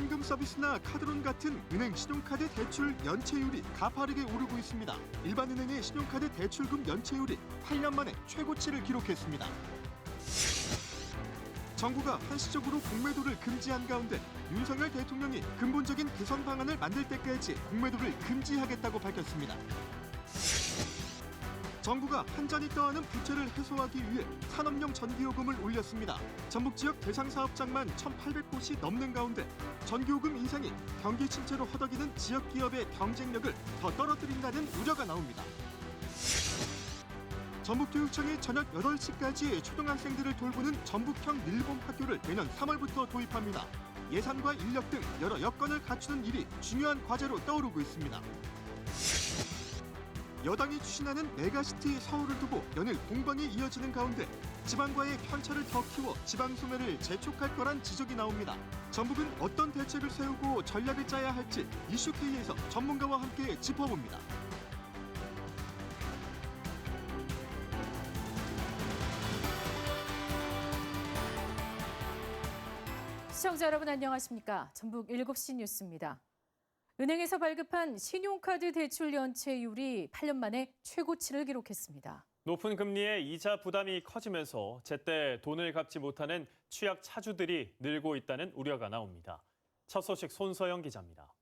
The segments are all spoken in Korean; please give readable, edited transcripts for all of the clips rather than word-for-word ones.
현금 서비스나 카드론 같은 은행 신용카드 대출 연체율이 가파르게 오르고 있습니다. 일반 은행의 신용카드 대출금 연체율이 8년 만에 최고치를 기록했습니다. 정부가 한시적으로 공매도를 금지한 가운데 윤석열 대통령이 근본적인 개선 방안을 만들 때까지 공매도를 금지하겠다고 밝혔습니다. 정부가 한전이 떠안은 부채를 해소하기 위해 산업용 전기요금을 올렸습니다. 전북 지역 대상 사업장만 1,800곳이 넘는 가운데 전기요금 인상이 경기 침체로 허덕이는 지역 기업의 경쟁력을 더 떨어뜨린다는 우려가 나옵니다. 전북교육청이 저녁 8시까지 초등학생들을 돌보는 전북형 밀봉 학교를 내년 3월부터 도입합니다. 예산과 인력 등 여러 여건을 갖추는 일이 중요한 과제로 떠오르고 있습니다. 여당이 추진하는 메가시티 서울을 두고 연일 공방이 이어지는 가운데 지방과의 편차를 더 키워 지방 소멸을 재촉할 거란 지적이 나옵니다. 전북은 어떤 대책을 세우고 전략을 짜야 할지 이슈K에서 전문가와 함께 짚어봅니다. 시청자 여러분 안녕하십니까? 전북 7시 뉴스입니다. 은행에서 발급한 신용카드 대출 연체율이 8년 만에 최고치를 기록했습니다. 높은 금리에 이자 부담이 커지면서 제때 돈을 갚지 못하는 취약 차주들이 늘고 있다는 우려가 나옵니다. 첫 소식 손서영 기자입니다.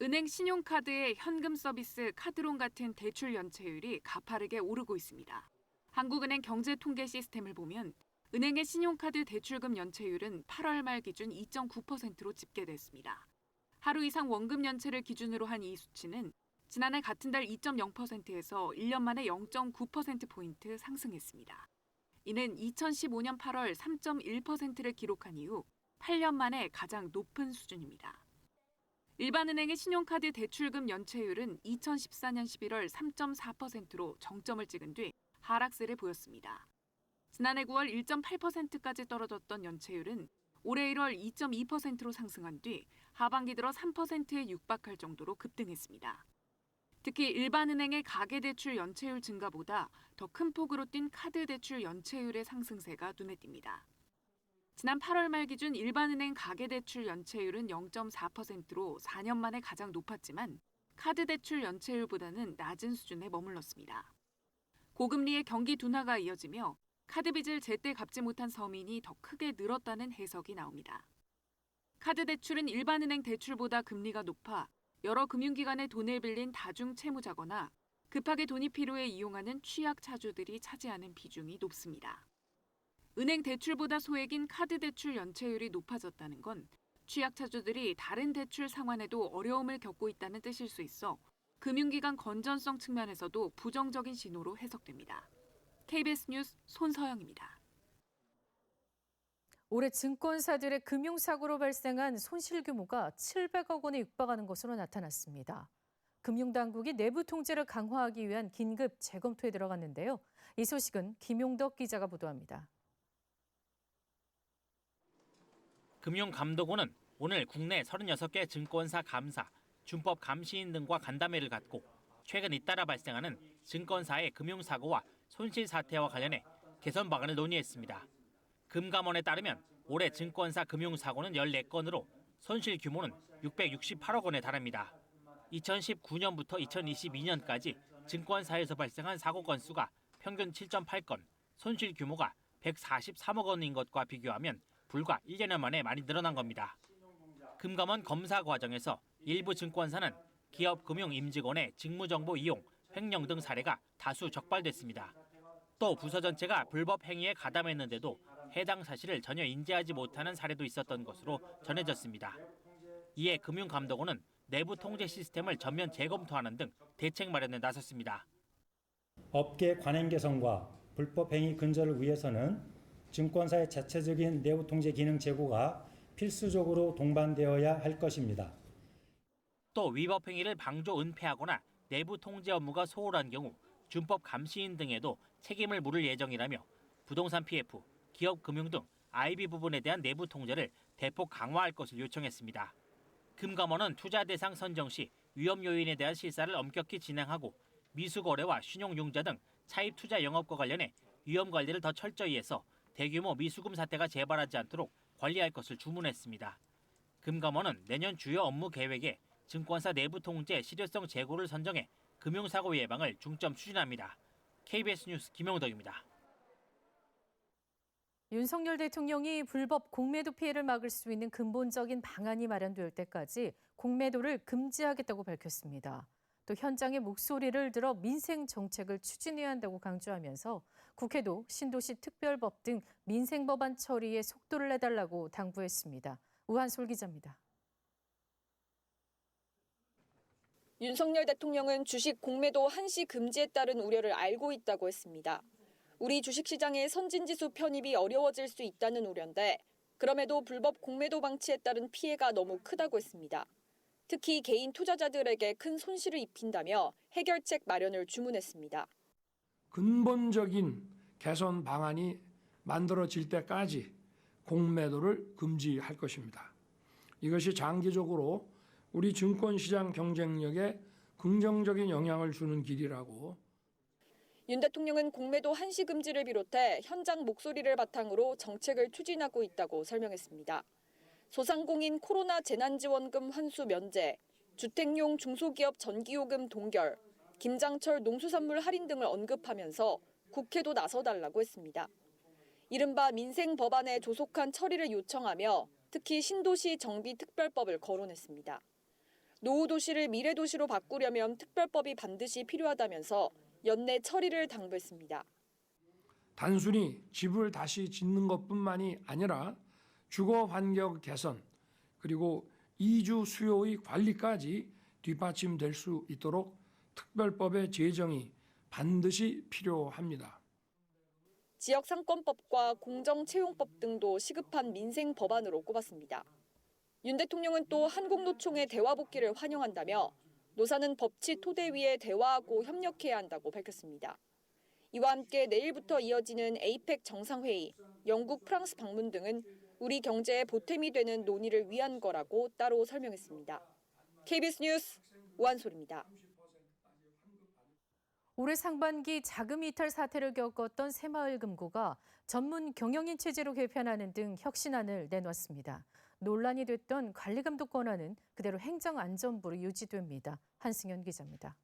은행 신용카드의 현금 서비스 카드론 같은 대출 연체율이 가파르게 오르고 있습니다. 한국은행 경제통계 시스템을 보면 은행의 신용카드 대출금 연체율은 8월 말 기준 2.9%로 집계됐습니다. 하루 이상 원금 연체를 기준으로 한 이 수치는 지난해 같은 달 2.0%에서 1년 만에 0.9%포인트 상승했습니다. 이는 2015년 8월 3.1%를 기록한 이후 8년 만에 가장 높은 수준입니다. 일반은행의 신용카드 대출금 연체율은 2014년 11월 3.4%로 정점을 찍은 뒤 하락세를 보였습니다. 지난해 9월 1.8%까지 떨어졌던 연체율은 올해 1월 2.2%로 상승한 뒤 하반기 들어 3%에 육박할 정도로 급등했습니다. 특히 일반은행의 가계대출 연체율 증가보다 더 큰 폭으로 뛴 카드대출 연체율의 상승세가 눈에 띕니다. 지난 8월 말 기준 일반은행 가계대출 연체율은 0.4%로 4년 만에 가장 높았지만 카드대출 연체율보다는 낮은 수준에 머물렀습니다. 고금리의 경기 둔화가 이어지며 카드빚을 제때 갚지 못한 서민이 더 크게 늘었다는 해석이 나옵니다. 카드 대출은 일반은행 대출보다 금리가 높아 여러 금융기관에 돈을 빌린 다중 채무자거나 급하게 돈이 필요해 이용하는 취약 차주들이 차지하는 비중이 높습니다. 은행 대출보다 소액인 카드 대출 연체율이 높아졌다는 건 취약 차주들이 다른 대출 상환에도 어려움을 겪고 있다는 뜻일 수 있어 금융기관 건전성 측면에서도 부정적인 신호로 해석됩니다. KBS 뉴스 손서영입니다. 올해 증권사들의 금융사고로 발생한 손실 규모가 700억 원에 육박하는 것으로 나타났습니다. 금융당국이 내부 통제를 강화하기 위한 긴급 재검토에 들어갔는데요. 이 소식은 김용덕 기자가 보도합니다. 금융감독원은 오늘 국내 36개 증권사 감사, 준법 감시인 등과 간담회를 갖고 최근 잇따라 발생하는 증권사의 금융사고와 손실 사태와 관련해 개선 방안을 논의했습니다. 금감원에 따르면 올해 증권사 금융사고는 14건으로 손실 규모는 668억 원에 달합니다. 2019년부터 2022년까지 증권사에서 발생한 사고 건수가 평균 7.8건, 손실 규모가 143억 원인 것과 비교하면 불과 1년 만에 많이 늘어난 겁니다. 금감원 검사 과정에서 일부 증권사는 기업 금융 임직원의 직무정보 이용, 횡령 등 사례가 다수 적발됐습니다. 또 부서 전체가 불법 행위에 가담했는데도 해당 사실을 전혀 인지하지 못하는 사례도 있었던 것으로 전해졌습니다. 이에 금융감독원은 내부 통제 시스템을 전면 재검토하는 등 대책 마련에 나섰습니다. 업계 관행 개선과 불법 행위 근절을 위해서는 증권사의 자체적인 내부 통제 기능 제고가 필수적으로 동반되어야 할 것입니다. 또 위법 행위를 방조 은폐하거나 내부 통제 업무가 소홀한 경우 준법 감시인 등에도 책임을 물을 예정이라며 부동산 PF, 기업 금융 등 IB 부분에 대한 내부 통제를 대폭 강화할 것을 요청했습니다. 금감원은 투자 대상 선정 시 위험 요인에 대한 실사를 엄격히 진행하고 미수거래와 신용융자 등 차입 투자 영업과 관련해 위험 관리를 더 철저히 해서 대규모 미수금 사태가 재발하지 않도록 관리할 것을 주문했습니다. 금감원은 내년 주요 업무 계획에 증권사 내부 통제 실효성 제고를 선정해 금융사고 예방을 중점 추진합니다. KBS 뉴스 김영덕입니다. 윤석열 대통령이 불법 공매도 피해를 막을 수 있는 근본적인 방안이 마련될 때까지 공매도를 금지하겠다고 밝혔습니다. 또 현장의 목소리를 들어 민생 정책을 추진해야 한다고 강조하면서 국회도 신도시 특별법 등 민생 법안 처리에 속도를 내달라고 당부했습니다. 우한솔 기자입니다. 윤석열 대통령은 주식 공매도 한시 금지에 따른 우려를 알고 있다고 했습니다. 우리 주식시장의 선진지수 편입이 어려워질 수 있다는 우려인데 그럼에도 불법 공매도 방치에 따른 피해가 너무 크다고 했습니다. 특히 개인 투자자들에게 큰 손실을 입힌다며 해결책 마련을 주문했습니다. 근본적인 개선 방안이 만들어질 때까지 공매도를 금지할 것입니다. 이것이 장기적으로 우리 증권시장 경쟁력에 긍정적인 영향을 주는 길이라고. 윤 대통령은 공매도 한시 금지를 비롯해 현장 목소리를 바탕으로 정책을 추진하고 있다고 설명했습니다. 소상공인 코로나 재난지원금 환수 면제, 주택용 중소기업 전기요금 동결, 김장철 농수산물 할인 등을 언급하면서 국회도 나서달라고 했습니다. 이른바 민생 법안의 조속한 처리를 요청하며 특히 신도시 정비특별법을 거론했습니다. 노후도시를 미래도시로 바꾸려면 특별법이 반드시 필요하다면서 연내 처리를 당부했습니다. 단순히 집을 다시 짓는 것뿐만이 아니라 주거 환경 개선 그리고 이주 수요의 관리까지 뒷받침될 수 있도록 특별법의 제정이 반드시 필요합니다. 지역상권법과 공정채용법 등도 시급한 민생 법안으로 꼽았습니다. 윤 대통령은 또 한국노총의 대화 복귀를 환영한다며 노사는 법치 토대 위에 대화하고 협력해야 한다고 밝혔습니다. 이와 함께 내일부터 이어지는 에이펙 정상회의, 영국, 프랑스 방문 등은 우리 경제의 보탬이 되는 논의를 위한 거라고 따로 설명했습니다. KBS 뉴스 우한솔입니다. 올해 상반기 자금 이탈 사태를 겪었던 새마을금고가 전문 경영인 체제로 개편하는 등 혁신안을 내놨습니다. 논란이 됐던 관리감독 권한은 그대로 행정안전부로 유지됩니다. 한승현 기자입니다.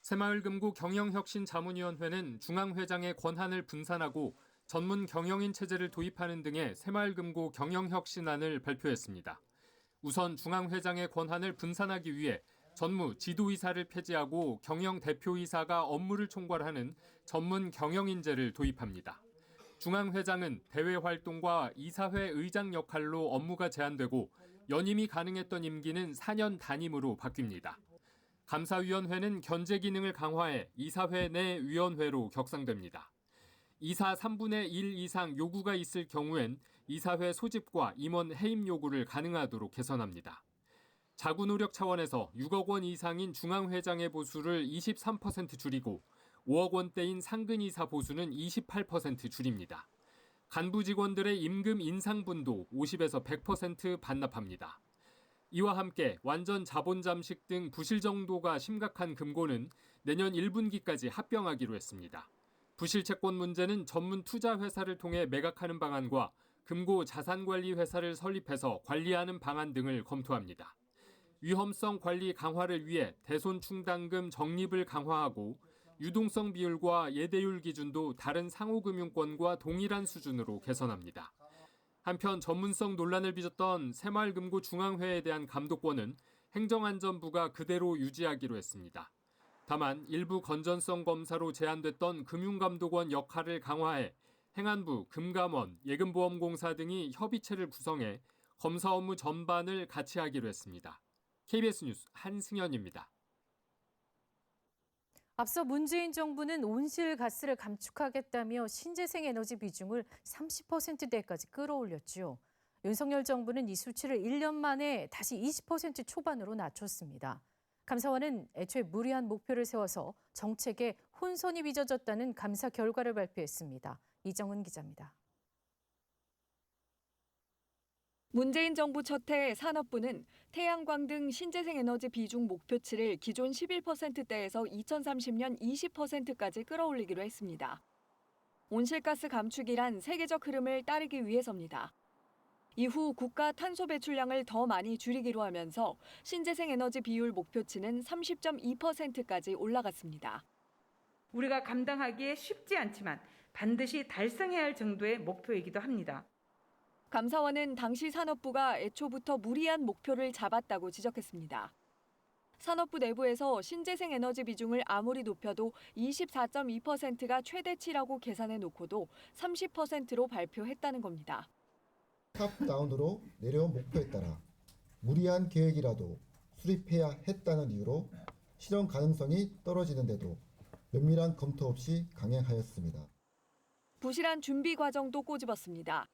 새마을금고 경영혁신자문위원회는 중앙회장의 권한을 분산하고 전문 경영인 체제를 도입하는 등의 새마을금고 경영혁신안을 발표했습니다. 우선 중앙회장의 권한을 분산하기 위해 전무 지도이사를 폐지하고 경영대표이사가 업무를 총괄하는 전문 경영인제를 도입합니다. 중앙회장은 대외 활동과 이사회 의장 역할로 업무가 제한되고 연임이 가능했던 임기는 4년 단임으로 바뀝니다. 감사위원회는 견제 기능을 강화해 이사회 내 위원회로 격상됩니다. 이사 3분의 1 이상 요구가 있을 경우엔 이사회 소집과 임원 해임 요구를 가능하도록 개선합니다. 자구 노력 차원에서 6억 원 이상인 중앙회장의 보수를 23% 줄이고 5억 원대인 상근이사 보수는 28% 줄입니다. 간부 직원들의 임금 인상분도 50에서 100% 반납합니다. 이와 함께 완전 자본 잠식 등 부실 정도가 심각한 금고는 내년 1분기까지 합병하기로 했습니다. 부실 채권 문제는 전문 투자 회사를 통해 매각하는 방안과 금고 자산관리 회사를 설립해서 관리하는 방안 등을 검토합니다. 위험성 관리 강화를 위해 대손 충당금 적립을 강화하고 유동성 비율과 예대율 기준도 다른 상호금융권과 동일한 수준으로 개선합니다. 한편 전문성 논란을 빚었던 새마을금고 중앙회에 대한 감독권은 행정안전부가 그대로 유지하기로 했습니다. 다만 일부 건전성 검사로 제한됐던 금융감독원 역할을 강화해 행안부, 금감원, 예금보험공사 등이 협의체를 구성해 검사 업무 전반을 같이 하기로 했습니다. KBS 뉴스 한승현입니다. 앞서 문재인 정부는 온실가스를 감축하겠다며 신재생 에너지 비중을 30%대까지 끌어올렸죠. 윤석열 정부는 이 수치를 1년 만에 다시 20% 초반으로 낮췄습니다. 감사원은 애초에 무리한 목표를 세워서 정책에 혼선이 빚어졌다는 감사 결과를 발표했습니다. 이정은 기자입니다. 문재인 정부 첫해 산업부는 태양광 등 신재생 에너지 비중 목표치를 기존 11%대에서 2030년 20%까지 끌어올리기로 했습니다. 온실가스 감축이란 세계적 흐름을 따르기 위해서입니다. 이후 국가 탄소 배출량을 더 많이 줄이기로 하면서 신재생 에너지 비율 목표치는 30.2%까지 올라갔습니다. 우리가 감당하기에 쉽지 않지만 반드시 달성해야 할 정도의 목표이기도 합니다. 감사원은 당시 산업부가 애초부터 무리한 목표를 잡았다고 지적했습니다. 산업부 내부에서 신재생 에너지 비중을 아무리 높여도 24.2%가 최대치라고 계산해 놓고도 30%로 발표했다는 겁니다. 탑다운으로 내려온 목표에 따라 무리한 계획이라도 수립해야 했다는 이유로 실현 가능성이 떨어지는데도 면밀한 검토 없이 강행하였습니다. 부실한 준비 과정도 꼬집었습니다.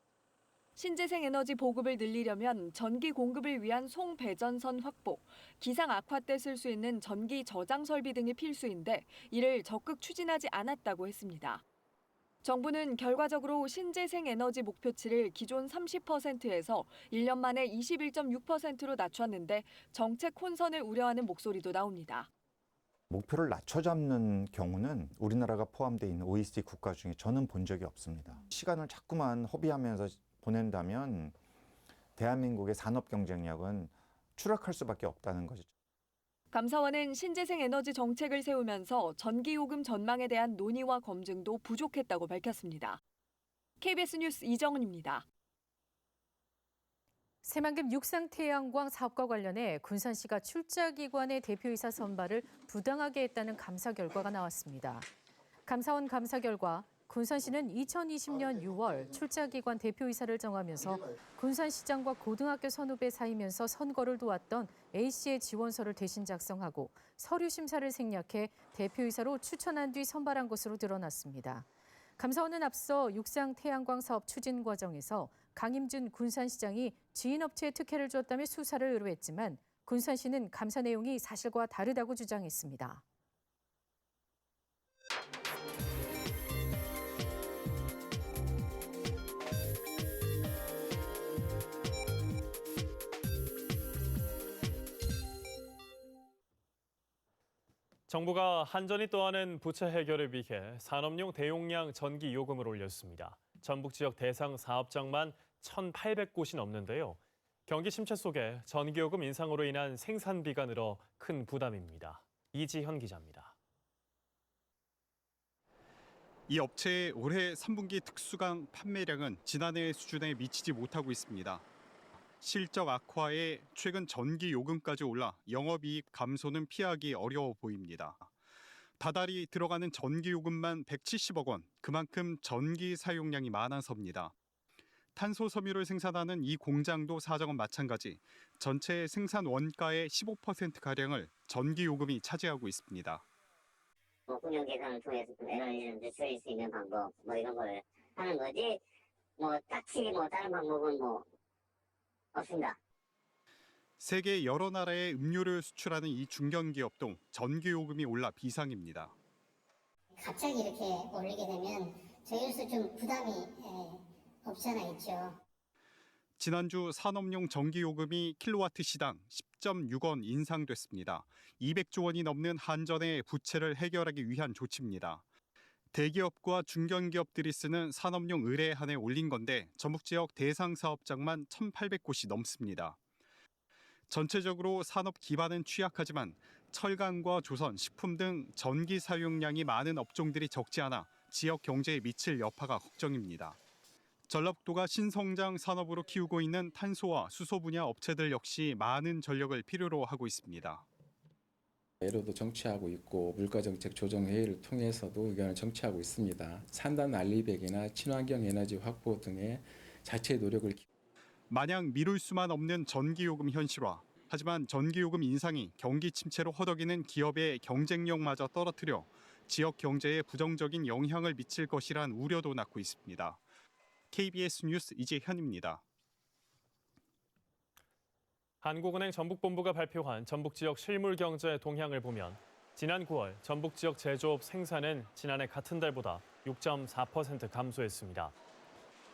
신재생 에너지 보급을 늘리려면 전기 공급을 위한 송배전선 확보, 기상 악화 때 쓸 수 있는 전기 저장 설비 등이 필수인데 이를 적극 추진하지 않았다고 했습니다. 정부는 결과적으로 신재생 에너지 목표치를 기존 30%에서 1년 만에 21.6%로 낮췄는데 정책 혼선을 우려하는 목소리도 나옵니다. 목표를 낮춰 잡는 경우는 우리나라가 포함되어 있는 OECD 국가 중에 저는 본 적이 없습니다. 시간을 자꾸만 허비하면서 보낸다면 대한민국의 산업 경쟁력은 추락할 수밖에 없다는 것이죠. 감사원은 신재생 에너지 정책을 세우면서 전기요금 전망에 대한 논의와 검증도 부족했다고 밝혔습니다. KBS 뉴스 이정은입니다. 새만금 육상태양광 사업과 관련해 군산시가 출자기관의 대표이사 선발을 부당하게 했다는 감사 결과가 나왔습니다. 감사원 감사 결과 군산시는 2020년 6월 출자기관 대표이사를 정하면서 군산시장과 고등학교 선후배 사이면서 선거를 도왔던 A씨의 지원서를 대신 작성하고 서류 심사를 생략해 대표이사로 추천한 뒤 선발한 것으로 드러났습니다. 감사원은 앞서 육상 태양광 사업 추진 과정에서 강임준 군산시장이 지인업체에 특혜를 줬다며 수사를 의뢰했지만 군산시는 감사 내용이 사실과 다르다고 주장했습니다. 정부가 한전이 또하는 부채 해결을 위해 산업용 대용량 전기 요금을 올렸습니다. 전북 지역 대상 사업장만 1,800곳이 넘는데요. 경기 침체 속에 전기요금 인상으로 인한 생산비가 늘어 큰 부담입니다. 이지현 기자입니다. 이 업체의 올해 3분기 특수강 판매량은 지난해 수준에 미치지 못하고 있습니다. 실적 악화에 최근 전기 요금까지 올라 영업이익 감소는 피하기 어려워 보입니다. 다달이 들어가는 전기 요금만 170억 원, 그만큼 전기 사용량이 많아서입니다. 탄소 섬유를 생산하는 이 공장도 사정은 마찬가지. 전체 생산 원가의 15%가량을 전기 요금이 차지하고 있습니다. 운영 계산을 통해서 에너지를 늘릴 수 있는 방법, 이런 걸 하는 거지. 딱히 다른 방법은 없습니다. 세계 여러 나라에 음료를 수출하는 이 중견기업도 전기요금이 올라 비상입니다. 갑자기 이렇게 올리게 되면 저희로서 좀 부담이 없지 않아 있죠. 지난주 산업용 전기요금이 킬로와트 시당 10.6원 인상됐습니다. 200조 원이 넘는 한전의 부채를 해결하기 위한 조치입니다. 대기업과 중견기업들이 쓰는 산업용 의뢰에 한해 올린 건데 전북 지역 대상 사업장만 1,800곳이 넘습니다. 전체적으로 산업 기반은 취약하지만 철강과 조선, 식품 등 전기 사용량이 많은 업종들이 적지 않아 지역 경제에 미칠 여파가 걱정입니다. 전라북도가 신성장 산업으로 키우고 있는 탄소와 수소 분야 업체들 역시 많은 전력을 필요로 하고 있습니다. 예로도 정치하고 있고 물가정책 조정회의를 통해서도 의견을 정치하고 있습니다. 산단 알리백이나 친환경 에너지 확보 등의 자체 노력을 마냥 미룰 수만 없는 전기요금 현실화. 하지만 전기요금 인상이 경기 침체로 허덕이는 기업의 경쟁력마저 떨어뜨려 지역 경제에 부정적인 영향을 미칠 것이란 우려도 낳고 있습니다. KBS 뉴스 이재현입니다. 한국은행 전북본부가 발표한 전북 지역 실물 경제 동향을 보면 지난 9월 전북 지역 제조업 생산은 지난해 같은 달보다 6.4% 감소했습니다.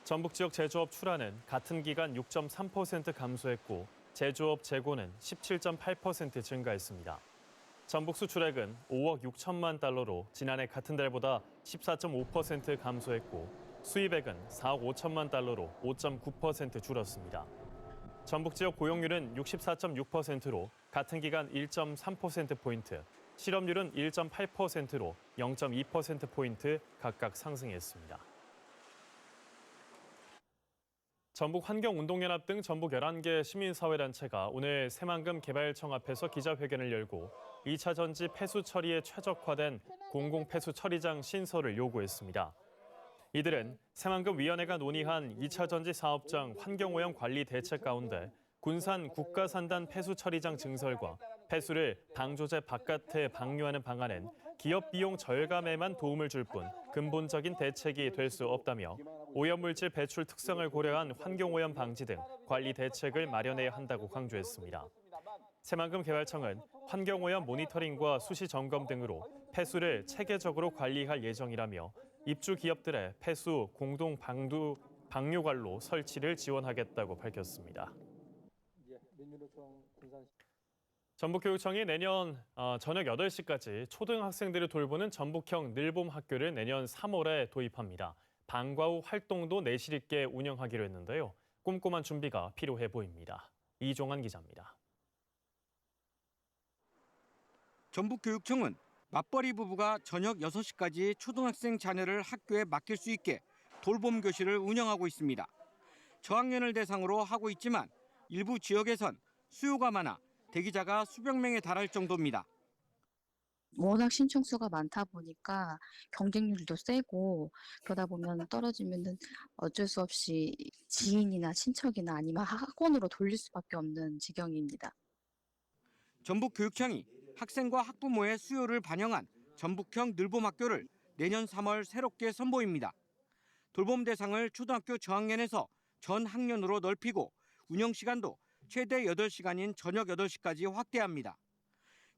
전북 지역 제조업 출하는 같은 기간 6.3% 감소했고 제조업 재고는 17.8% 증가했습니다. 전북 수출액은 5억 6천만 달러로 지난해 같은 달보다 14.5% 감소했고 수입액은 4억 5천만 달러로 5.9% 줄었습니다. 전북 지역 고용률은 64.6%로 같은 기간 1.3%포인트, 실업률은 1.8%로 0.2%포인트 각각 상승했습니다. 전북환경운동연합 등 전북 11개 시민사회단체가 오늘 새만금 개발청 앞에서 기자회견을 열고 2차 전지 폐수 처리에 최적화된 공공폐수 처리장 신설을 요구했습니다. 이들은 새만금 위원회가 논의한 2차 전지 사업장 환경오염 관리 대책 가운데 군산 국가산단 폐수 처리장 증설과 폐수를 방조제 바깥에 방류하는 방안은 기업 비용 절감에만 도움을 줄 뿐 근본적인 대책이 될 수 없다며 오염물질 배출 특성을 고려한 환경오염 방지 등 관리 대책을 마련해야 한다고 강조했습니다. 새만금 개발청은 환경오염 모니터링과 수시 점검 등으로 폐수를 체계적으로 관리할 예정이라며 입주 기업들의 폐수 공동 방류관로 설치를 지원하겠다고 밝혔습니다. 전북교육청이 내년 저녁 8시까지 초등학생들을 돌보는 전북형 늘봄 학교를 내년 3월에 도입합니다. 방과 후 활동도 내실 있게 운영하기로 했는데요. 꼼꼼한 준비가 필요해 보입니다. 이종환 기자입니다. 전북교육청은 맞벌이 부부가 저녁 6시까지 초등학생 자녀를 학교에 맡길 수 있게 돌봄 교실을 운영하고 있습니다. 저학년을 대상으로 하고 있지만 일부 지역에선 수요가 많아 대기자가 수백 명에 달할 정도입니다. 워낙 신청수가 많다 보니까 경쟁률도 세고 그러다 보면 떨어지면은 어쩔 수 없이 지인이나 친척이나 아니면 학원으로 돌릴 수밖에 없는 지경입니다. 전북교육청이 학생과 학부모의 수요를 반영한 전북형 늘봄학교를 내년 3월 새롭게 선보입니다. 돌봄 대상을 초등학교 저학년에서 전 학년으로 넓히고 운영 시간도 최대 8시간인 저녁 8시까지 확대합니다.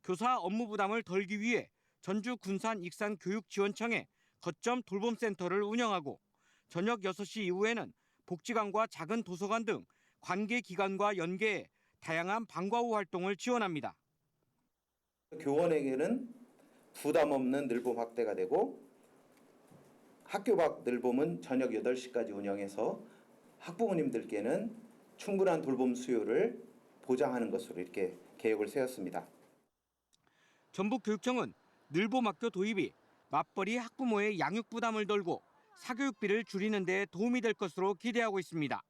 교사 업무 부담을 덜기 위해 전주 군산 익산 교육지원청에 거점 돌봄센터를 운영하고 저녁 6시 이후에는 복지관과 작은 도서관 등 관계기관과 연계해 다양한 방과 후 활동을 지원합니다. 교원에게는 부담 없는 늘봄 확대가 되고 학교 밖 늘봄은 저녁 8시까지 운영해서 학부모님들께는 충분한 돌봄 수요를 보장하는 것으로 이렇게 계획을 세웠습니다. 전북교육청은 늘봄학교 도입이 맞벌이 학부모의 양육 부담을 덜고 사교육비를 줄이는 데 도움이 될 것으로 기대하고 있습니다.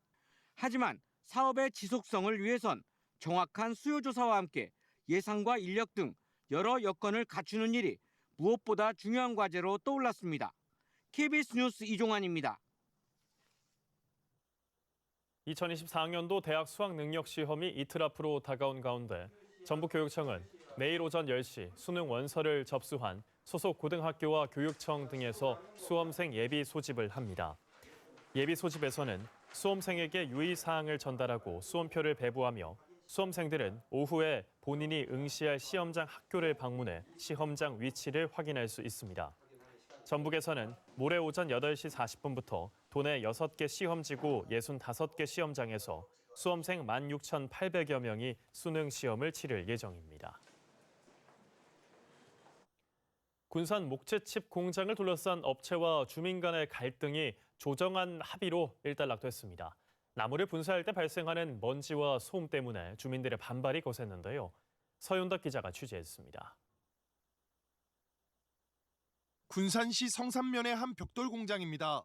하지만 사업의 지속성을 위해선 정확한 수요 조사와 함께 예산과 인력 등 여러 여건을 갖추는 일이 무엇보다 중요한 과제로 떠올랐습니다. KBS 뉴스 이종환입니다. 2024학년도 대학 수학능력시험이 이틀 앞으로 다가온 가운데 전북교육청은 내일 오전 10시 수능 원서를 접수한 소속 고등학교와 교육청 등에서 수험생 예비 소집을 합니다. 예비 소집에서는 수험생에게 유의사항을 전달하고 수험표를 배부하며 수험생들은 오후에 본인이 응시할 시험장 학교를 방문해 시험장 위치를 확인할 수 있습니다. 전북에서는 모레 오전 8시 40분부터 도내 6개 시험지구 65개 시험장에서 수험생 16,800여 명이 수능 시험을 치를 예정입니다. 군산 목재칩 공장을 둘러싼 업체와 주민 간의 갈등이 조정안 합의로 일단락됐습니다. 나무를 분쇄할 때 발생하는 먼지와 소음 때문에 주민들의 반발이 거셌는데요. 서윤덕 기자가 취재했습니다. 군산시 성산면의 한 벽돌 공장입니다.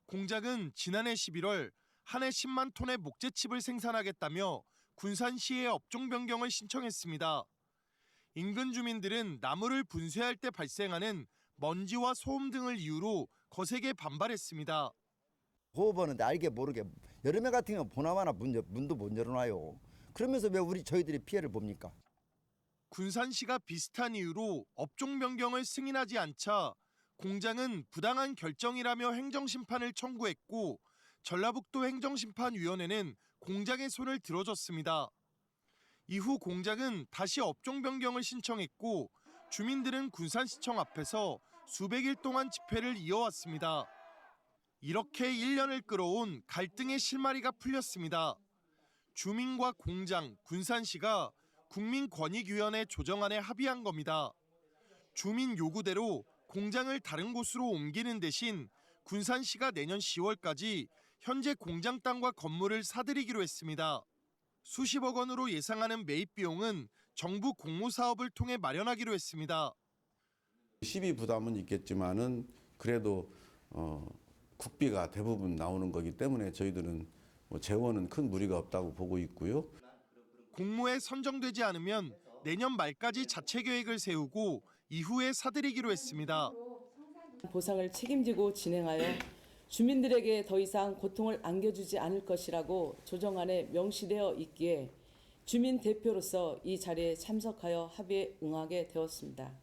공장은 지난해 11월 한 해 10만 톤의 목재칩을 생산하겠다며 군산시에 업종 변경을 신청했습니다. 인근 주민들은 나무를 분쇄할 때 발생하는 먼지와 소음 등을 이유로 거세게 반발했습니다. 호흡하는데 알게 모르게 여름에 같은 경우는 보나마나 문도 못 열어놔요. 그러면서 왜 저희들이 피해를 봅니까? 군산시가 비슷한 이유로 업종 변경을 승인하지 않자 공장은 부당한 결정이라며 행정심판을 청구했고 전라북도 행정심판위원회는 공장의 손을 들어줬습니다. 이후 공장은 다시 업종 변경을 신청했고 주민들은 군산시청 앞에서 수백일 동안 집회를 이어왔습니다. 이렇게 1년을 끌어온 갈등의 실마리가 풀렸습니다. 주민과 공장, 군산시가 국민권익위원회 조정안에 합의한 겁니다. 주민 요구대로 공장을 다른 곳으로 옮기는 대신 군산시가 내년 10월까지 현재 공장 땅과 건물을 사들이기로 했습니다. 수십억 원으로 예상하는 매입 비용은 정부 공모 사업을 통해 마련하기로 했습니다. 시비 부담은 있겠지만은 그래도 국비가 대부분 나오는 거기 때문에 저희들은 재원은 큰 무리가 없다고 보고 있고요. 공모에 선정되지 않으면 내년 말까지 자체 계획을 세우고 이후에 사들이기로 했습니다. 보상을 책임지고 진행하여 주민들에게 더 이상 고통을 안겨주지 않을 것이라고 조정안에 명시되어 있기에 주민 대표로서 이 자리에 참석하여 합의에 응하게 되었습니다.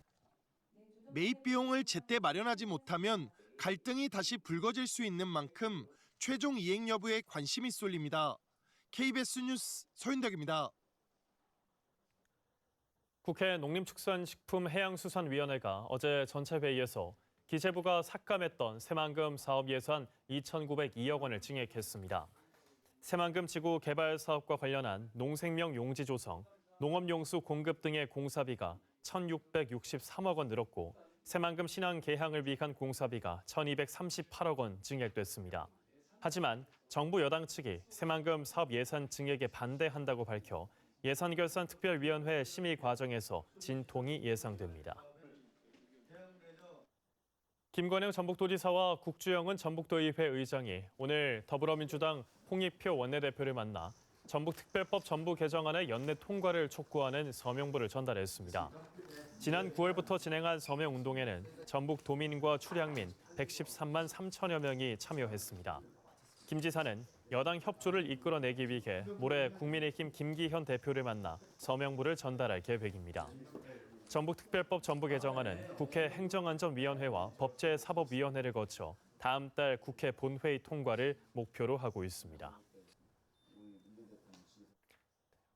매입 비용을 제때 마련하지 못하면 갈등이 다시 불거질 수 있는 만큼 최종 이행 여부에 관심이 쏠립니다. KBS 뉴스 서윤덕입니다. 국회 농림축산식품해양수산위원회가 어제 전체 회의에서 기재부가 삭감했던 새만금 사업 예산 2,902억 원을 증액했습니다. 새만금 지구 개발 사업과 관련한 농생명 용지 조성, 농업용수 공급 등의 공사비가 1,663억 원 늘었고 새만금 신안 개항을 위한 공사비가 1,238억 원 증액됐습니다. 하지만 정부 여당 측이 새만금 사업 예산 증액에 반대한다고 밝혀 예산결산특별위원회 심의 과정에서 진통이 예상됩니다. 김관영 전북도지사와 국주영은 전북도의회 의장이 오늘 더불어민주당 홍익표 원내대표를 만나 전북특별법 전부 개정안의 연내 통과를 촉구하는 서명부를 전달했습니다. 지난 9월부터 진행한 서명운동에는 전북 도민과 출향민 113만 3천여 명이 참여했습니다. 김 지사는 여당 협조를 이끌어내기 위해 모레 국민의힘 김기현 대표를 만나 서명부를 전달할 계획입니다. 전북특별법 전부 개정안은 국회 행정안전위원회와 법제사법위원회를 거쳐 다음 달 국회 본회의 통과를 목표로 하고 있습니다.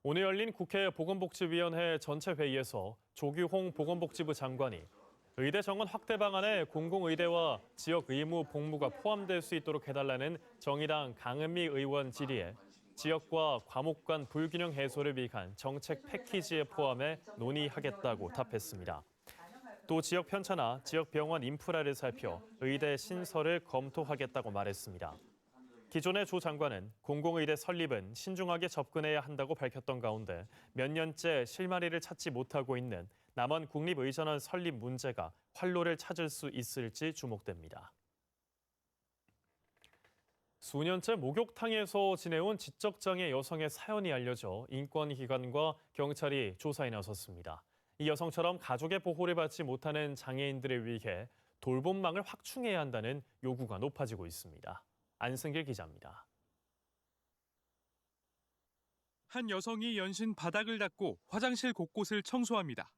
오늘 열린 국회 보건복지위원회 전체 회의에서 조규홍 보건복지부 장관이 의대 정원 확대 방안에 공공의대와 지역 의무 복무가 포함될 수 있도록 해달라는 정의당 강은미 의원 질의에 지역과 과목 간 불균형 해소를 위한 정책 패키지에 포함해 논의하겠다고 답했습니다. 또 지역 편차나 지역 병원 인프라를 살펴 의대 신설을 검토하겠다고 말했습니다. 기존의 조 장관은 공공의대 설립은 신중하게 접근해야 한다고 밝혔던 가운데 몇 년째 실마리를 찾지 못하고 있는 남원 국립의전원 설립 문제가 활로를 찾을 수 있을지 주목됩니다. 수년째 목욕탕에서 지내온 지적장애 여성의 사연이 알려져 인권기관과 경찰이 조사에 나섰습니다. 이 여성처럼 가족의 보호를 받지 못하는 장애인들을 위해 돌봄망을 확충해야 한다는 요구가 높아지고 있습니다. 안승길 기자입니다. 한 여성이 연신 바닥을 닦고 화장실 곳곳을 청소합니다.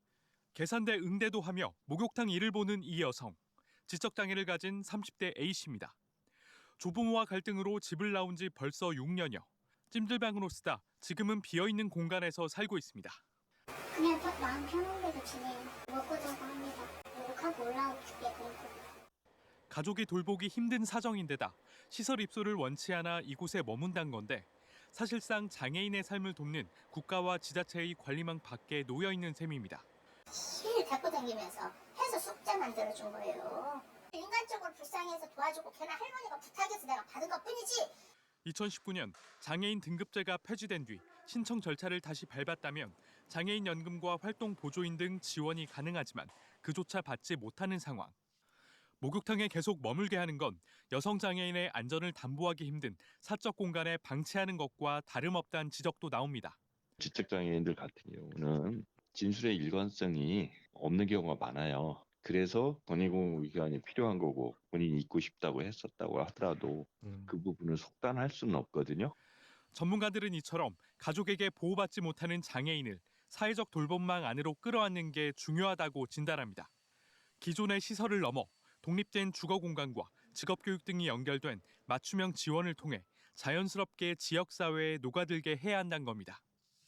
계산대 응대도 하며 목욕탕 일을 보는 이 여성. 지적장애를 가진 30대 A씨입니다. 조부모와 갈등으로 집을 나온 지 벌써 6년여. 찜질방으로 쓰다 지금은 비어있는 공간에서 살고 있습니다. 그냥 딱 마음 편한 데서 지내요. 먹고 자고 합니다. 노력하고 올라오고 싶게끔. 가족이 돌보기 힘든 사정인데다 시설 입소를 원치 않아 이곳에 머문단 건데 사실상 장애인의 삶을 돕는 국가와 지자체의 관리망 밖에 놓여 있는 셈입니다. 실 데리고 다니면서 해서 숙제 만들어준 거예요. 인간적으로 불쌍해서 도와주고 걔네 할머니가 부탁해서 내가 받은 것뿐이지. 2019년 장애인 등급제가 폐지된 뒤 신청 절차를 다시 밟았다면 장애인 연금과 활동 보조인 등 지원이 가능하지만 그조차 받지 못하는 상황. 목욕탕에 계속 머물게 하는 건 여성 장애인의 안전을 담보하기 힘든 사적 공간에 방치하는 것과 다름없다는 지적도 나옵니다. 지적장애인들 같은 경우는 진술의 일관성이 없는 경우가 많아요. 그래서 권익공무기관이 필요한 거고 본인이 있고 싶다고 했었다고 하더라도 그 부분을 속단할 수는 없거든요. 전문가들은 이처럼 가족에게 보호받지 못하는 장애인을 사회적 돌봄망 안으로 끌어안는 게 중요하다고 진단합니다. 기존의 시설을 넘어 독립된 주거 공간과 직업교육 등이 연결된 맞춤형 지원을 통해 자연스럽게 지역사회에 녹아들게 해야 한다는 겁니다.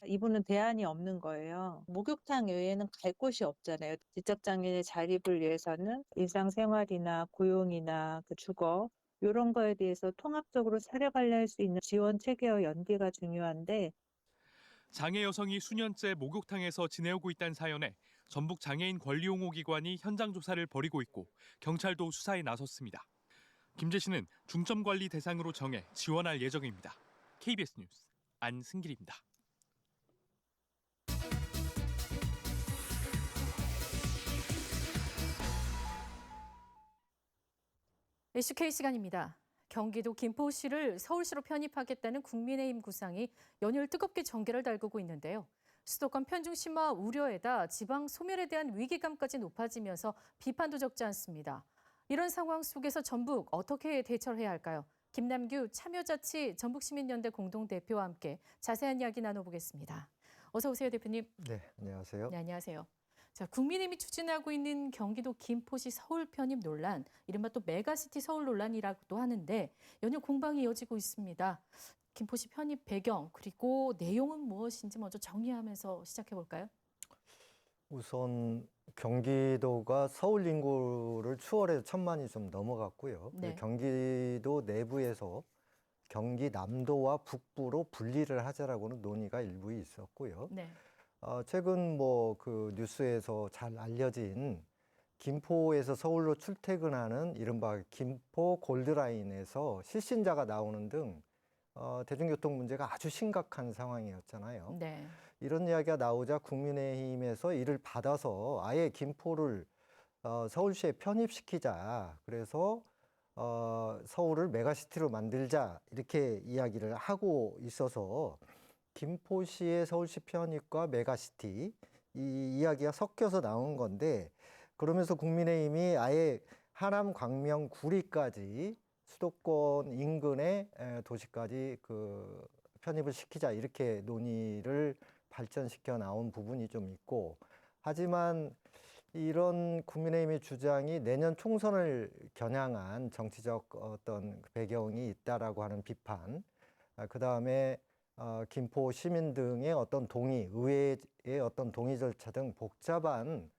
이분은 대안이 없는 거예요. 목욕탕 외에는 갈 곳이 없잖아요. 지적장애인의 자립을 위해서는 일상생활이나 고용이나 그 주거 이런 거에 대해서 통합적으로 사려 관리할 수 있는 지원 체계와 연계가 중요한데 장애 여성이 수년째 목욕탕에서 지내오고 있다는 사연에 전북 장애인 권리옹호기관이 현장 조사를 벌이고 있고 경찰도 수사에 나섰습니다. 김재 씨는 중점 관리 대상으로 정해 지원할 예정입니다. KBS 뉴스 안승길입니다. SK 시간입니다. 경기도 김포시를 서울시로 편입하겠다는 국민의힘 구상이 연일 뜨겁게 전개를 달구고 있는데요. 수도권 편중 심화 우려에다 지방 소멸에 대한 위기감까지 높아지면서 비판도 적지 않습니다. 이런 상황 속에서 전북 어떻게 대처를 해야 할까요? 김남규 참여자치 전북시민연대 공동대표와 함께 자세한 이야기 나눠보겠습니다. 어서 오세요, 대표님. 네, 안녕하세요. 네, 안녕하세요. 자, 국민의힘이 추진하고 있는 경기도 김포시 서울 편입 논란, 이른바 또 메가시티 서울 논란이라고도 하는데 연일 공방이 이어지고 있습니다. 김포시 편입 배경 그리고 내용은 무엇인지 먼저 정리하면서 시작해 볼까요? 우선 경기도가 서울 인구를 추월해서 1,000만이 좀 넘어갔고요. 네. 경기도 내부에서 경기 남도와 북부로 분리를 하자라고는 논의가 일부 있었고요. 네. 최근 그 뉴스에서 잘 알려진 김포에서 서울로 출퇴근하는 이른바 김포 골드라인에서 실신자가 나오는 등 대중교통 문제가 아주 심각한 상황이었잖아요. 네. 이런 이야기가 나오자 국민의힘에서 이를 받아서 아예 김포를 서울시에 편입시키자. 그래서 서울을 메가시티로 만들자 이렇게 이야기를 하고 있어서 김포시의 서울시 편입과 메가시티 이 이야기가 섞여서 나온 건데 그러면서 국민의힘이 아예 하남, 광명, 구리까지 수도권 인근의 도시까지 편입을 시키자 이렇게 논의를 발전시켜 나온 부분이 좀 있고 하지만 이런 국민의힘의 주장이 내년 총선을 겨냥한 정치적 어떤 배경이 있다라고 하는 비판, 그다음에 김포 시민 등의 어떤 동의, 의회의 어떤 동의 절차 등 복잡한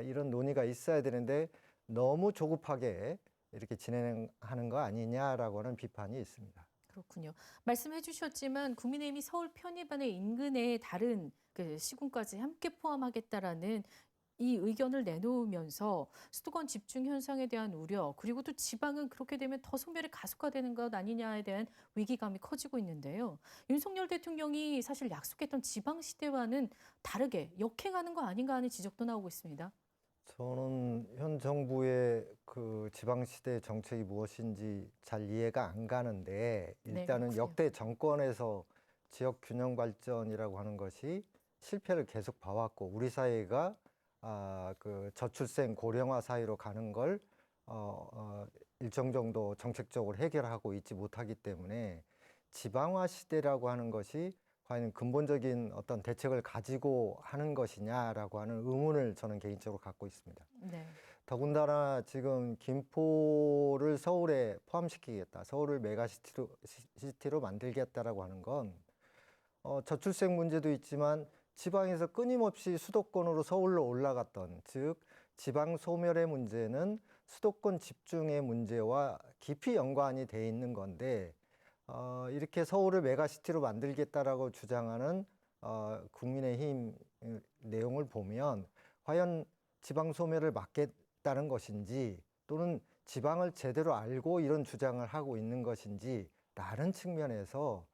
이런 논의가 있어야 되는데 너무 조급하게 이렇게 진행하는 거 아니냐라고 하는 비판이 있습니다. 그렇군요. 말씀해 주셨지만 국민의힘이 서울 편입안의 인근의 다른 시군까지 함께 포함하겠다라는 이 의견을 내놓으면서 수도권 집중 현상에 대한 우려 그리고 또 지방은 그렇게 되면 더 소멸이 가속화되는 것 아니냐에 대한 위기감이 커지고 있는데요. 윤석열 대통령이 사실 약속했던 지방시대와는 다르게 역행하는 거 아닌가 하는 지적도 나오고 있습니다. 저는 현 정부의 지방시대 정책이 무엇인지 잘 이해가 안 가는데 일단은 네, 역대 정권에서 지역 균형 발전이라고 하는 것이 실패를 계속 봐왔고 우리 사회가 저출생 고령화 사회로 가는 걸 일정 정도 정책적으로 해결하고 있지 못하기 때문에 지방화 시대라고 하는 것이 과연 근본적인 어떤 대책을 가지고 하는 것이냐라고 하는 의문을 저는 개인적으로 갖고 있습니다. 네. 더군다나 지금 김포를 서울에 포함시키겠다, 서울을 메가시티로 만들겠다라고 하는 건 저출생 문제도 있지만 지방에서 끊임없이 수도권으로 서울로 올라갔던 즉 지방 소멸의 문제는 수도권 집중의 문제와 깊이 연관이 돼 있는 건데 이렇게 서울을 메가시티로 만들겠다라고 주장하는 국민의힘 내용을 보면 과연 지방 소멸을 막겠다는 것인지 또는 지방을 제대로 알고 이런 주장을 하고 있는 것인지 다른 측면에서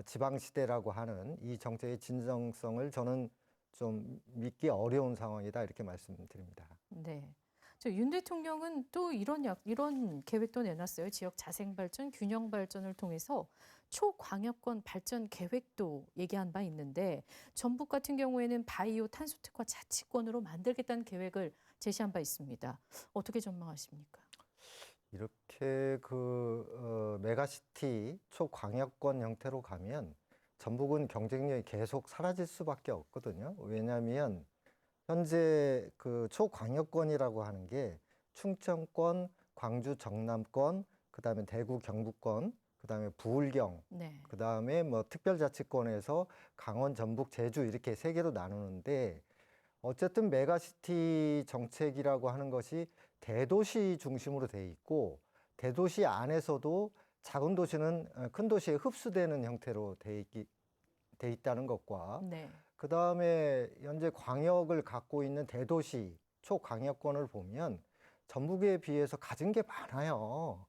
지방시대라고 하는 이 정책의 진정성을 저는 좀 믿기 어려운 상황이다 이렇게 말씀드립니다. 네. 윤 대통령은 또 이런 계획도 내놨어요. 지역 자생발전, 균형발전을 통해서 초광역권 발전 계획도 얘기한 바 있는데 전북 같은 경우에는 바이오 탄소 특화 자치권으로 만들겠다는 계획을 제시한 바 있습니다. 어떻게 전망하십니까? 이렇게 메가시티 초광역권 형태로 가면 전북은 경쟁력이 계속 사라질 수밖에 없거든요. 왜냐하면 현재 초광역권이라고 하는 게 충청권, 광주, 정남권, 그다음에 대구, 경북권, 그다음에 부울경, 네. 그다음에 특별자치권에서 강원, 전북, 제주 이렇게 세 개로 나누는데 어쨌든 메가시티 정책이라고 하는 것이 대도시 중심으로 돼 있고 대도시 안에서도 작은 도시는 큰 도시에 흡수되는 형태로 돼 있기 돼 있다는 것과 네. 그다음에 현재 광역을 갖고 있는 대도시 초광역권을 보면 전북에 비해서 가진 게 많아요.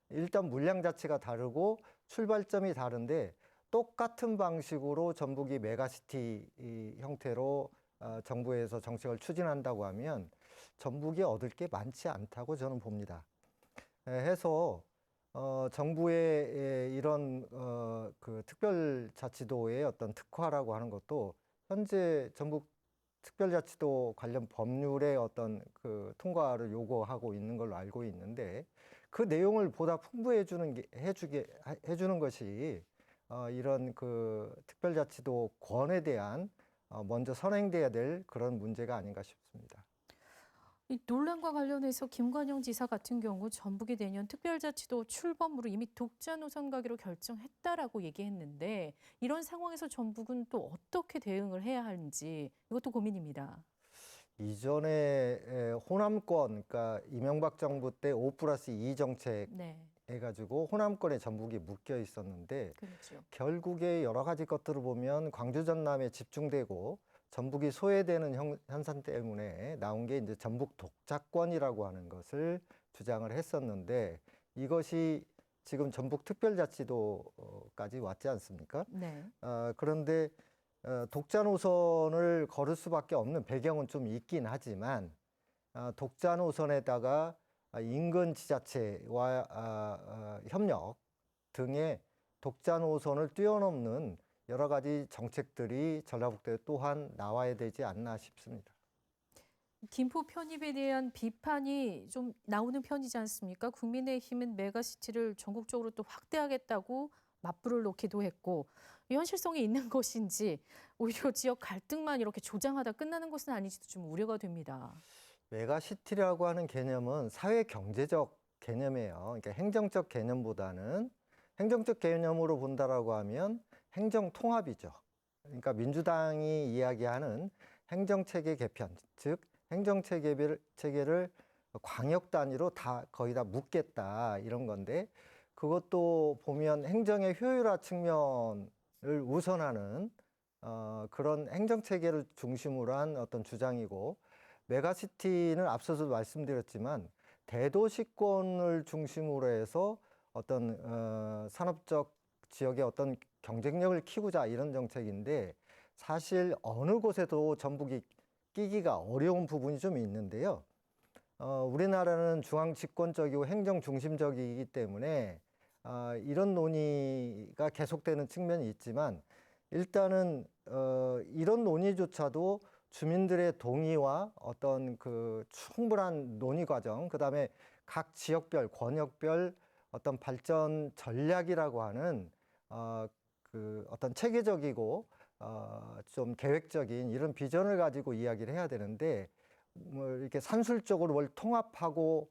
일단 물량 자체가 다르고 출발점이 다른데 똑같은 방식으로 전북이 메가시티 형태로 정부에서 정책을 추진한다고 하면 전북이 얻을 게 많지 않다고 저는 봅니다. 해서 정부의 이런 그 특별자치도의 어떤 특화라고 하는 것도 현재 전북 특별자치도 관련 법률의 어떤 그 통과를 요구하고 있는 걸로 알고 있는데 그 내용을 보다 풍부해 해주는 것이 이런 그 특별자치도 권에 대한 먼저 선행돼야 될 그런 문제가 아닌가 싶습니다. 이 논란과 관련해서 김관영 지사 같은 경우 전북이 내년 특별자치도 출범으로 이미 독자 노선 가기로 결정했다라고 얘기했는데 이런 상황에서 전북은 또 어떻게 대응을 해야 하는지 이것도 고민입니다. 이전에 호남권, 그러니까 이명박 정부 때 5+2 정책 네. 해가지고 호남권에 전북이 묶여 있었는데 그렇죠. 결국에 여러 가지 것들을 보면 광주 전남에 집중되고 전북이 소외되는 현상 때문에 나온 게 이제 전북 독자권이라고 하는 것을 주장을 했었는데 이것이 지금 전북 특별자치도까지 왔지 않습니까? 네. 그런데 독자 노선을 걸을 수밖에 없는 배경은 좀 있긴 하지만 독자 노선에다가 인근 지자체와 협력 등의 독자 노선을 뛰어넘는 여러 가지 정책들이 전라북도에 또한 나와야 되지 않나 싶습니다. 김포 편입에 대한 비판이 좀 나오는 편이지 않습니까? 국민의힘은 메가시티를 전국적으로 또 확대하겠다고 맞불을 놓기도 했고 현실성이 있는 것인지 오히려 지역 갈등만 이렇게 조장하다 끝나는 것은 아닌지도 좀 우려가 됩니다. 메가시티라고 하는 개념은 사회 경제적 개념이에요. 그러니까 행정적 개념보다는 행정적 개념으로 본다라고 하면 행정 통합이죠. 그러니까 민주당이 이야기하는 행정체계 개편, 즉 행정체계를 광역 단위로 다 거의 다 묶겠다 이런 건데 그것도 보면 행정의 효율화 측면을 우선하는 그런 행정체계를 중심으로 한 어떤 주장이고 메가시티는 앞서서 말씀드렸지만 대도시권을 중심으로 해서 어떤 산업적 지역의 어떤 경쟁력을 키우자 이런 정책인데 사실 어느 곳에도 전북이 끼기가 어려운 부분이 좀 있는데요. 우리나라는 중앙 집권적이고 행정 중심적이기 때문에 이런 논의가 계속되는 측면이 있지만 일단은 이런 논의조차도 주민들의 동의와 어떤 그 충분한 논의 과정, 그다음에 각 지역별, 권역별 어떤 발전 전략이라고 하는 그 어떤 체계적이고 좀 계획적인 이런 비전을 가지고 이야기를 해야 되는데 뭐 이렇게 산술적으로 뭘 통합하고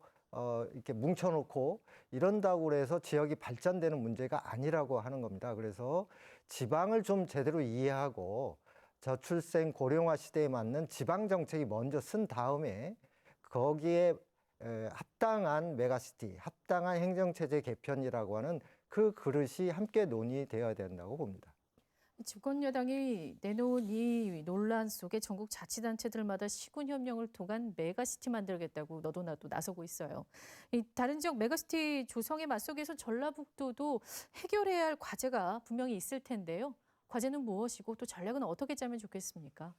이렇게 뭉쳐놓고 이런다고 해서 지역이 발전되는 문제가 아니라고 하는 겁니다. 그래서 지방을 좀 제대로 이해하고 저출생 고령화 시대에 맞는 지방 정책이 먼저 쓴 다음에 거기에 합당한 메가시티, 합당한 행정체제 개편이라고 하는 그 그릇이 함께 논의되어야 된다고 봅니다. 집권 여당이 내놓은 이 논란 속에 전국 자치단체들마다 시군협력을 통한 메가시티 만들겠다고 너도 나도 나서고 있어요. 이 다른 지역 메가시티 조성에 맞서기 위해서 전라북도도 해결해야 할 과제가 분명히 있을 텐데요. 과제는 무엇이고 또 전략은 어떻게 짜면 좋겠습니까?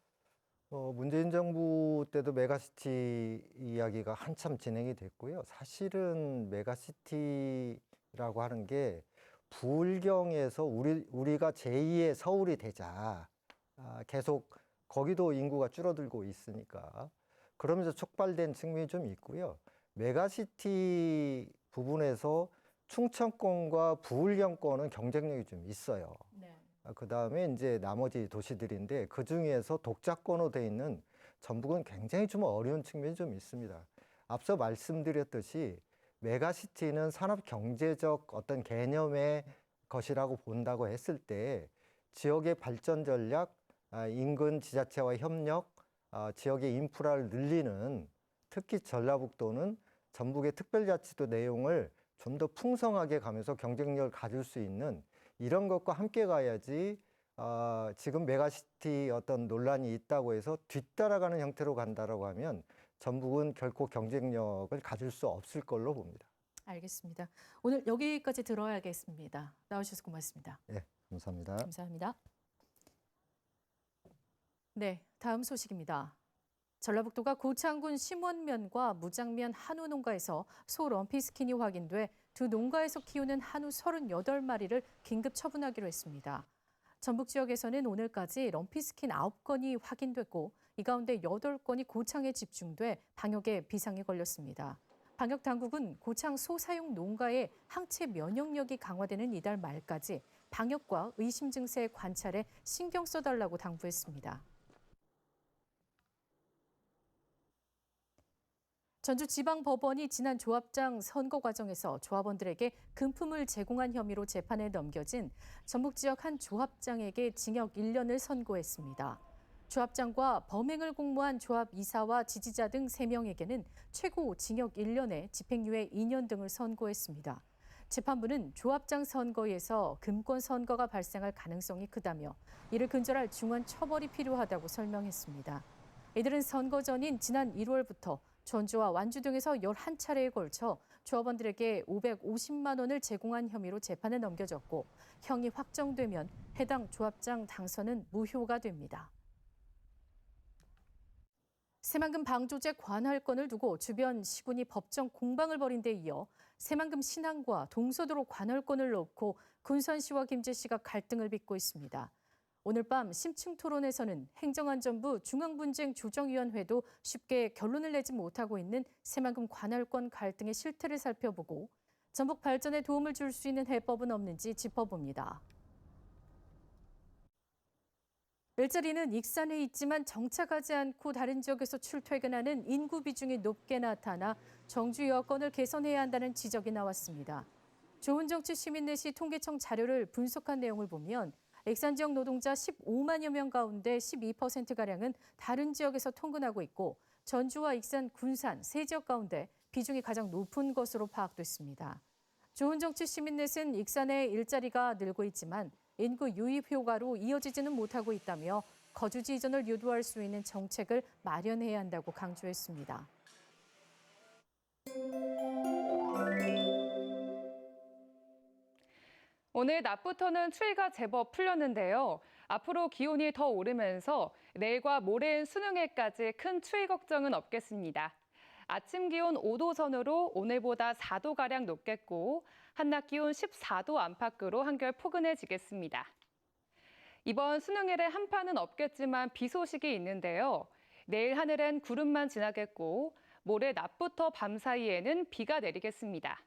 문재인 정부 때도 메가시티 이야기가 한참 진행이 됐고요. 사실은 메가시티라고 하는 게 부울경에서 우리가 제2의 서울이 되자. 계속 거기도 인구가 줄어들고 있으니까 그러면서 촉발된 측면이 좀 있고요. 메가시티 부분에서 충청권과 부울경권은 경쟁력이 좀 있어요. 네. 그다음에 이제 나머지 도시들인데 그중에서 독자권으로 돼 있는 전북은 굉장히 좀 어려운 측면이 좀 있습니다. 앞서 말씀드렸듯이 메가시티는 산업 경제적 어떤 개념의 것이라고 본다고 했을 때 지역의 발전 전략, 인근 지자체와 협력, 지역의 인프라를 늘리는 특히 전라북도는 전북의 특별자치도 내용을 좀 더 풍성하게 가면서 경쟁력을 가질 수 있는 이런 것과 함께 가야지 지금 메가시티 어떤 논란이 있다고 해서 뒤따라가는 형태로 간다라고 하면 전북은 결코 경쟁력을 가질 수 없을 걸로 봅니다. 알겠습니다. 오늘 여기까지 들어야겠습니다. 나오셔서 고맙습니다. 네, 감사합니다. 감사합니다. 네, 다음 소식입니다. 전라북도가 고창군 심원면과 무장면 한우 농가에서 소 럼피스킨이 확인돼 두 농가에서 키우는 한우 38마리를 긴급 처분하기로 했습니다. 전북 지역에서는 오늘까지 럼피스킨 9건이 확인됐고 이 가운데 8건이 고창에 집중돼 방역에 비상이 걸렸습니다. 방역 당국은 고창 소 사육 농가의 항체 면역력이 강화되는 이달 말까지 방역과 의심 증세 관찰에 신경 써달라고 당부했습니다. 전주지방법원이 지난 조합장 선거 과정에서 조합원들에게 금품을 제공한 혐의로 재판에 넘겨진 전북 지역 한 조합장에게 징역 1년을 선고했습니다. 조합장과 범행을 공모한 조합 이사와 지지자 등 3명에게는 최고 징역 1년에 집행유예 2년 등을 선고했습니다. 재판부는 조합장 선거에서 금권 선거가 발생할 가능성이 크다며 이를 근절할 중한 처벌이 필요하다고 설명했습니다. 이들은 선거 전인 지난 1월부터 전주와 완주 등에서 11차례에 걸쳐 조합원들에게 550만 원을 제공한 혐의로 재판에 넘겨졌고 형이 확정되면 해당 조합장 당선은 무효가 됩니다. 새만금 방조제 관할권을 두고 주변 시군이 법정 공방을 벌인 데 이어 새만금 신항과 동서도로 관할권을 놓고 군산시와 김제시가 갈등을 빚고 있습니다. 오늘 밤 심층 토론에서는 행정안전부 중앙분쟁조정위원회도 쉽게 결론을 내지 못하고 있는 새만금 관할권 갈등의 실태를 살펴보고 전북 발전에 도움을 줄 수 있는 해법은 없는지 짚어봅니다. 일자리는 익산에 있지만 정착하지 않고 다른 지역에서 출퇴근하는 인구 비중이 높게 나타나 정주 여건을 개선해야 한다는 지적이 나왔습니다. 좋은정치 시민넷이 통계청 자료를 분석한 내용을 보면 익산 지역 노동자 15만여 명 가운데 12%가량은 다른 지역에서 통근하고 있고 전주와 익산, 군산 세 지역 가운데 비중이 가장 높은 것으로 파악됐습니다. 좋은정치 시민넷은 익산의 일자리가 늘고 있지만 인구 유입 효과로 이어지지는 못하고 있다며 거주지 이전을 유도할 수 있는 정책을 마련해야 한다고 강조했습니다. 오늘 낮부터는 추위가 제법 풀렸는데요. 앞으로 기온이 더 오르면서 내일과 모레인 수능일까지 큰 추위 걱정은 없겠습니다. 아침 기온 5도 선으로 오늘보다 4도가량 높겠고 한낮 기온 14도 안팎으로 한결 포근해지겠습니다. 이번 수능일에 한파는 없겠지만 비 소식이 있는데요. 내일 하늘엔 구름만 지나겠고 모레 낮부터 밤 사이에는 비가 내리겠습니다.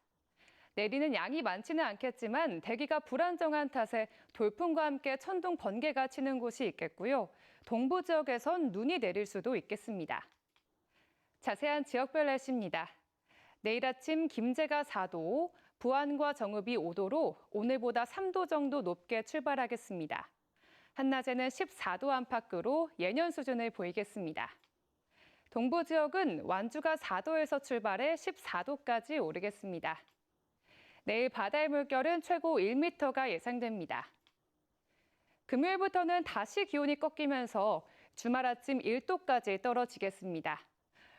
내리는 양이 많지는 않겠지만 대기가 불안정한 탓에 돌풍과 함께 천둥 번개가 치는 곳이 있겠고요. 동부 지역에선 눈이 내릴 수도 있겠습니다. 자세한 지역별 날씨입니다. 내일 아침 김제가 4도, 부안과 정읍이 5도로 오늘보다 3도 정도 높게 출발하겠습니다. 한낮에는 14도 안팎으로 예년 수준을 보이겠습니다. 동부 지역은 완주가 4도에서 출발해 14도까지 오르겠습니다. 내일 바다의 물결은 최고 1m가 예상됩니다. 금요일부터는 다시 기온이 꺾이면서 주말 아침 1도까지 떨어지겠습니다.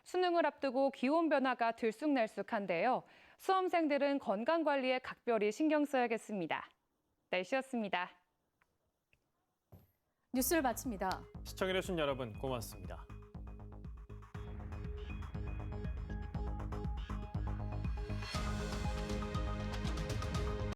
수능을 앞두고 기온 변화가 들쑥날쑥한데요. 수험생들은 건강관리에 각별히 신경 써야겠습니다. 날씨였습니다. 뉴스를 마칩니다. 시청해주신 여러분 고맙습니다.